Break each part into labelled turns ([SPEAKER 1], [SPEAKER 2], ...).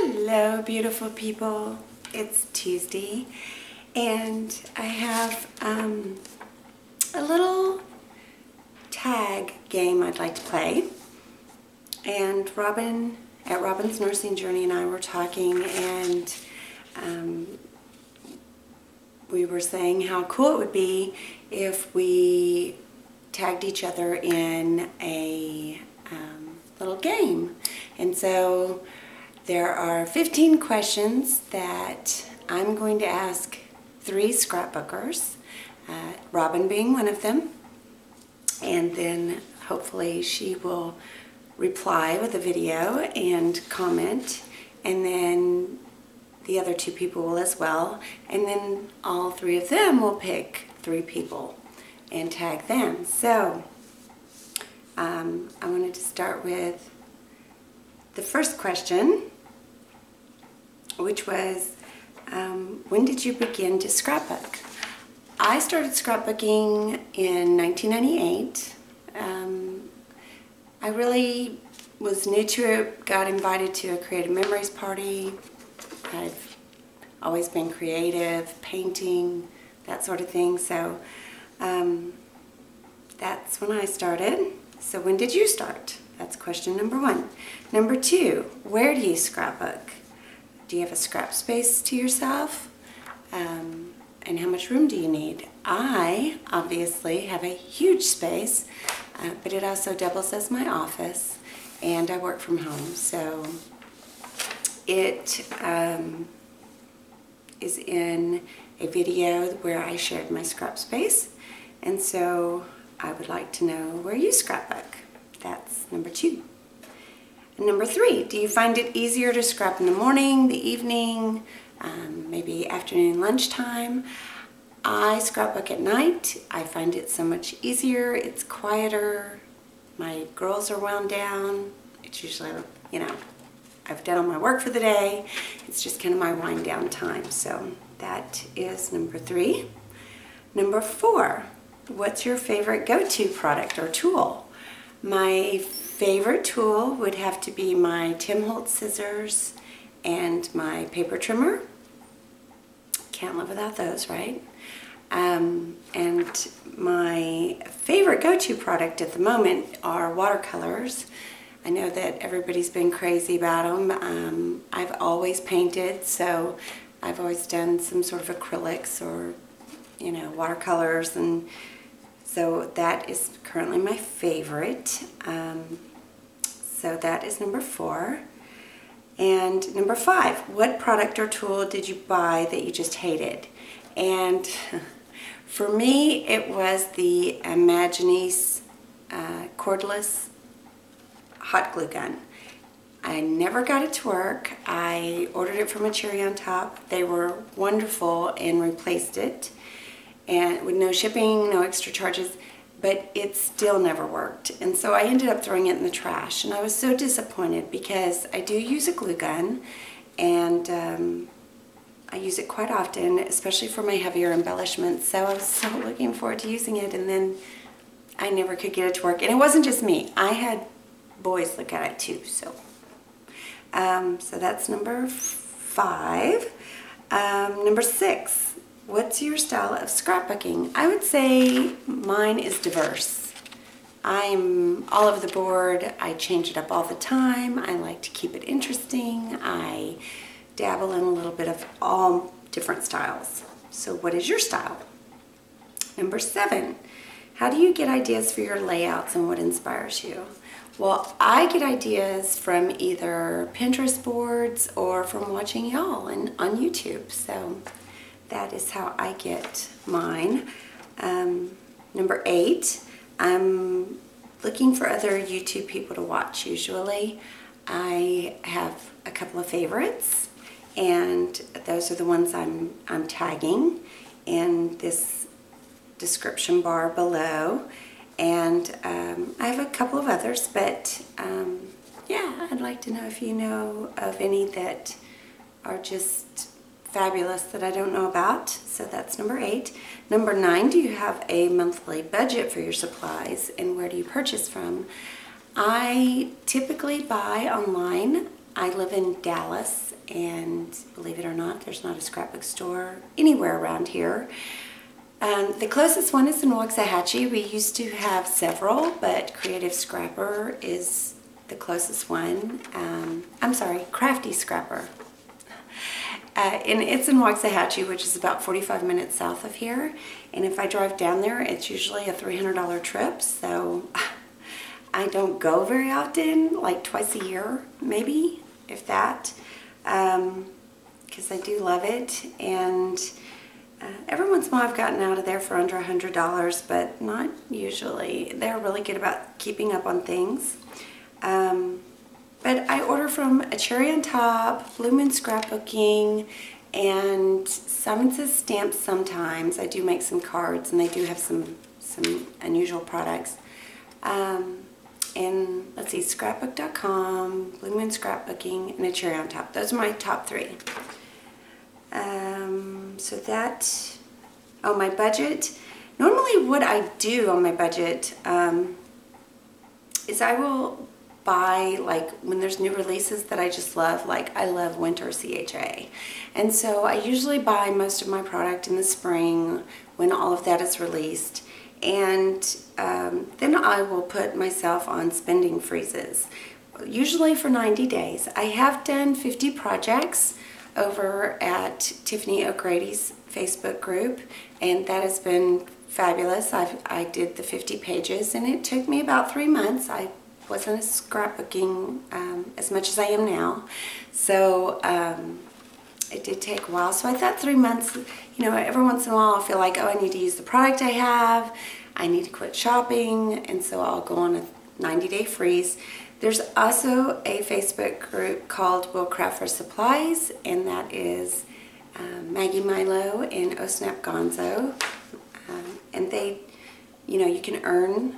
[SPEAKER 1] Hello, beautiful people. It's Tuesday, and I have a little tag game I'd like to play. And Robin, at Robin's Nursing Journey, and I were talking, and we were saying how cool it would be if we tagged each other in a little game. And so there are 15 questions that I'm going to ask 3 scrapbookers, Robin being one of them, and then hopefully she will reply with a video and comment, and then the other 2 people will as well, and then all 3 of them will pick 3 people and tag them. So I wanted to start with the first question, which was, when did you begin to scrapbook? I started scrapbooking in 1998. I really was new to it, got invited to a Creative Memories party. I've always been creative, painting, that sort of thing, so that's when I started. So when did you start? That's question number 1. Number 2, where do you scrapbook? Do you have a scrap space to yourself? And how much room do you need? I obviously have a huge space, but it also doubles as my office, and I work from home. So it is in a video where I shared my scrap space, and so I would like to know where you scrapbook. That's number 2. And number 3, do you find it easier to scrap in the morning, the evening, maybe afternoon, lunchtime? I scrapbook at night. I find it so much easier. It's quieter. My girls are wound down. It's usually, you know, I've done all my work for the day. It's just kind of my wind down time. So that is number 3. Number 4, what's your favorite go-to product or tool? My favorite tool would have to be my Tim Holtz scissors and my paper trimmer. Can't live without those, right? And my favorite go-to product at the moment are watercolors. I know that everybody's been crazy about them. I've always painted, so I've always done some sort of acrylics or, you know, watercolors, and so that is currently my favorite. So that is number 4. And number 5, what product or tool did you buy that you just hated? And for me, it was the Imaginis cordless hot glue gun. I never got it to work. I ordered it from a Cherry on Top. They were wonderful and replaced it, and with no shipping, no extra charges, but it still never worked. And so I ended up throwing it in the trash, and I was so disappointed because I do use a glue gun, and I use it quite often, especially for my heavier embellishments. So I was so looking forward to using it, and then I never could get it to work. And it wasn't just me. I had boys look at it too. So so that's number 5. Number 6, what's your style of scrapbooking? I would say mine is diverse. I'm all over the board. I change it up all the time. I like to keep it interesting. I dabble in a little bit of all different styles. So what is your style? Number 7, how do you get ideas for your layouts and what inspires you? Well, I get ideas from either Pinterest boards or from watching y'all on YouTube. So that is how I get mine. Number 8, I'm looking for other YouTube people to watch usually. I have a couple of favorites, and those are the ones I'm tagging in this description bar below. And I have a couple of others, but yeah, I'd like to know if you know of any that are just fabulous that I don't know about. So that's number 8. Number 9, do you have a monthly budget for your supplies, and where do you purchase from? I typically buy online. I live in Dallas, and believe it or not, there's not a scrapbook store anywhere around here. The closest one is in Waxahachie. We used to have several, but Creative Scrapper is the closest one. I'm sorry, Crafty Scrapper. And it's in Waxahachie, which is about 45 minutes south of here. And if I drive down there, it's usually a $300 trip. So I don't go very often, like twice a year, maybe, if that, because I do love it. And every once in a while I've gotten out of there for under $100, but not usually. They're really good about keeping up on things. But I order from A Cherry on Top, Blue Moon Scrapbooking, and Seven Says Stamps sometimes. I do make some cards, and they do have some unusual products. And let's see, scrapbook.com, Blue Moon Scrapbooking, and A Cherry on Top. Those are my top three. So that, oh, my budget. Normally what I do on my budget is I will buy, like, when there's new releases that I just love, like I love winter CHA. And so I usually buy most of my product in the spring when all of that is released. And then I will put myself on spending freezes, usually for 90 days. I have done 50 projects over at Tiffany O'Grady's Facebook group, and that has been fabulous. I did the 50 pages, and it took me about 3 months. I wasn't scrapbooking as much as I am now, so it did take a while. So I thought 3 months, you know, every once in a while I'll feel like, oh, I need to use the product I have, I need to quit shopping, and so I'll go on a 90-day freeze. There's also a Facebook group called We'll Craft for Supplies, and that is Maggie Milo and Oh Snap Gonzo. And they, you know, you can earn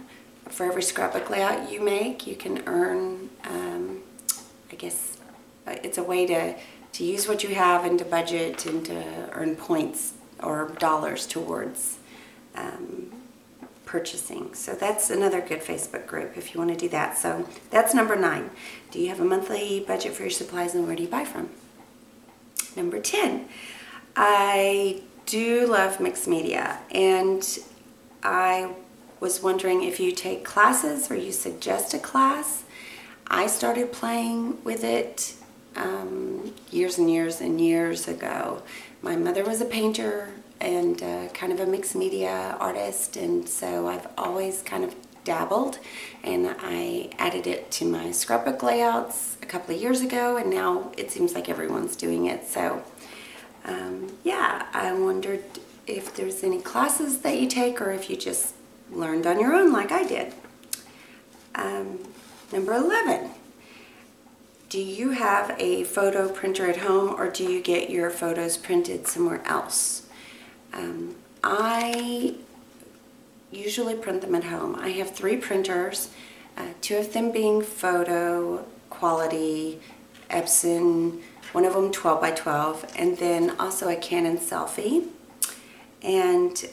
[SPEAKER 1] for every scrapbook layout you make. You can earn, I guess, it's a way to use what you have and to budget and to earn points or dollars towards purchasing. So that's another good Facebook group if you want to do that. So that's number 9. Do you have a monthly budget for your supplies, and where do you buy from? Number 10. I do love mixed media, and I was wondering if you take classes or you suggest a class. I started playing with it years and years and years ago. My mother was a painter and kind of a mixed media artist, and so I've always kind of dabbled, and I added it to my scrapbook layouts a couple of years ago, and now it seems like everyone's doing it. So yeah, I wondered if there's any classes that you take or if you just learned on your own like I did. Number 11. Do you have a photo printer at home, or do you get your photos printed somewhere else? I usually print them at home. I have 3 printers, 2 of them being photo quality, Epson, one of them 12 by 12, and then also a Canon selfie. And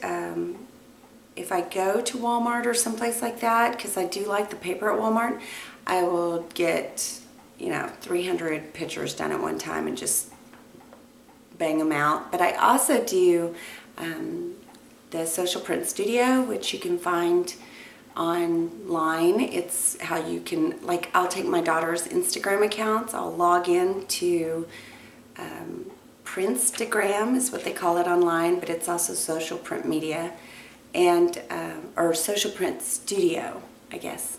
[SPEAKER 1] if I go to Walmart or someplace like that, because I do like the paper at Walmart, I will get, you know, 300 pictures done at one time and just bang them out. But I also do the Social Print Studio, which you can find online. It's how you can, like, I'll take my daughter's Instagram accounts, I'll log in to Printstagram is what they call it online, but it's also Social Print Media, and or Social Print Studio, I guess.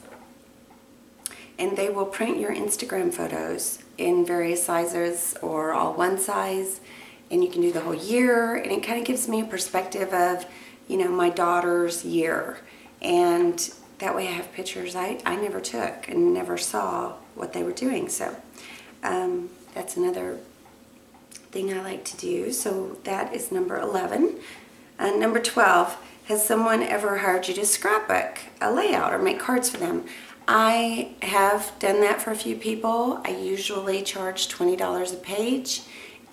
[SPEAKER 1] And they will print your Instagram photos in various sizes or all one size, and you can do the whole year, and it kind of gives me a perspective of, you know, my daughter's year, and that way I have pictures I never took and never saw what they were doing. So that's another thing I like to do. So that is number 11. Number 12, has someone ever hired you to scrapbook a layout or make cards for them? I have done that for a few people. I usually charge $20 a page,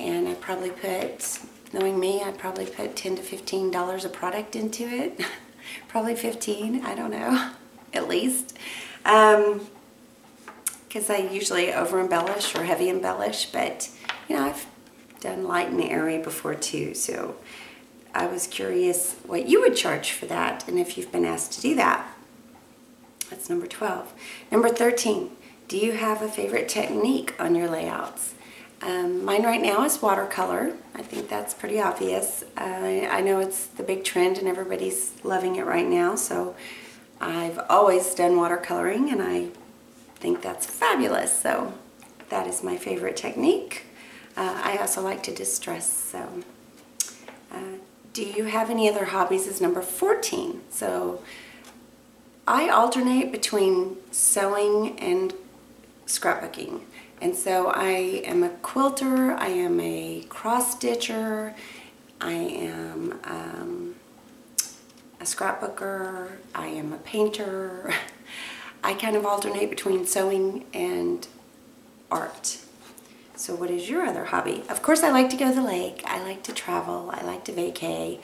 [SPEAKER 1] and I probably put, knowing me, I probably put $10 to $15 of product into it. Probably 15, I don't know, at least. because I usually over embellish or heavy embellish, but you know, I've done light and airy before too, so I was curious what you would charge for that and if you've been asked to do that. That's number 12. Number 13, do you have a favorite technique on your layouts? Mine right now is watercolor. I think that's pretty obvious. I know it's the big trend and everybody's loving it right now, so I've always done watercoloring and I think that's fabulous. So that is my favorite technique. I also like to distress. So do you have any other hobbies is number 14. So I alternate between sewing and scrapbooking. And so I am a quilter, I am a cross stitcher, I am a scrapbooker, I am a painter. I kind of alternate between sewing and art. So what is your other hobby? Of course, I like to go to the lake, I like to travel, I like to vacay.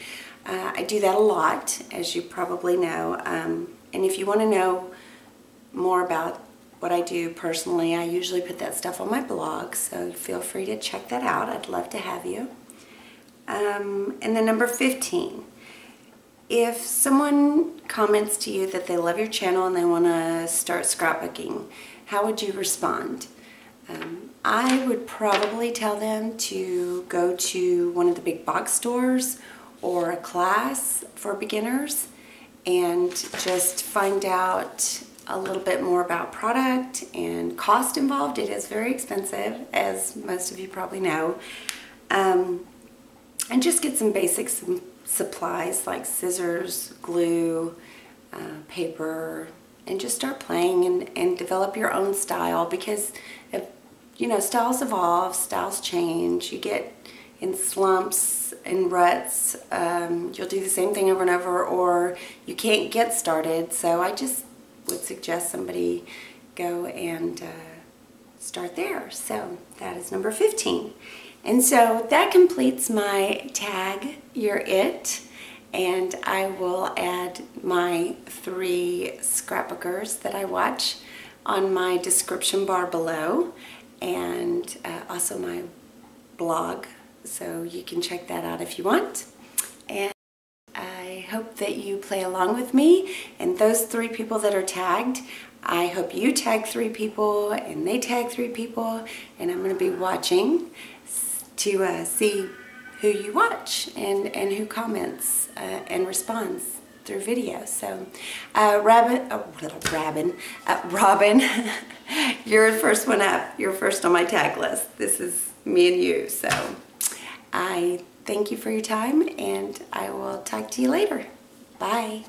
[SPEAKER 1] I do that a lot, as you probably know. And if you want to know more about what I do personally, I usually put that stuff on my blog, so feel free to check that out. I'd love to have you. And then number 15, if someone comments to you that they love your channel and they want to start scrapbooking, how would you respond? I would probably tell them to go to one of the big box stores or a class for beginners and just find out a little bit more about product and cost involved. It is very expensive, as most of you probably know. And just get some basic supplies like scissors, glue, paper, and just start playing and develop your own style, because if, you know, styles evolve, styles change, you get in slumps and ruts, you'll do the same thing over and over, or you can't get started. So I just would suggest somebody go and start there. So that is number 15. And so that completes my tag, You're It. And I will add my 3 scrapbookers that I watch on my description bar below, and also my blog. So you can check that out if you want. And I hope that you play along with me, and those 3 people that are tagged, I hope you tag 3 people and they tag 3 people, and I'm going to be watching to see who you watch and who comments and responds through videos. So Robin, you're the first one up. You're first on my tag list. This is me and you. So I thank you for your time, and I will talk to you later. Bye.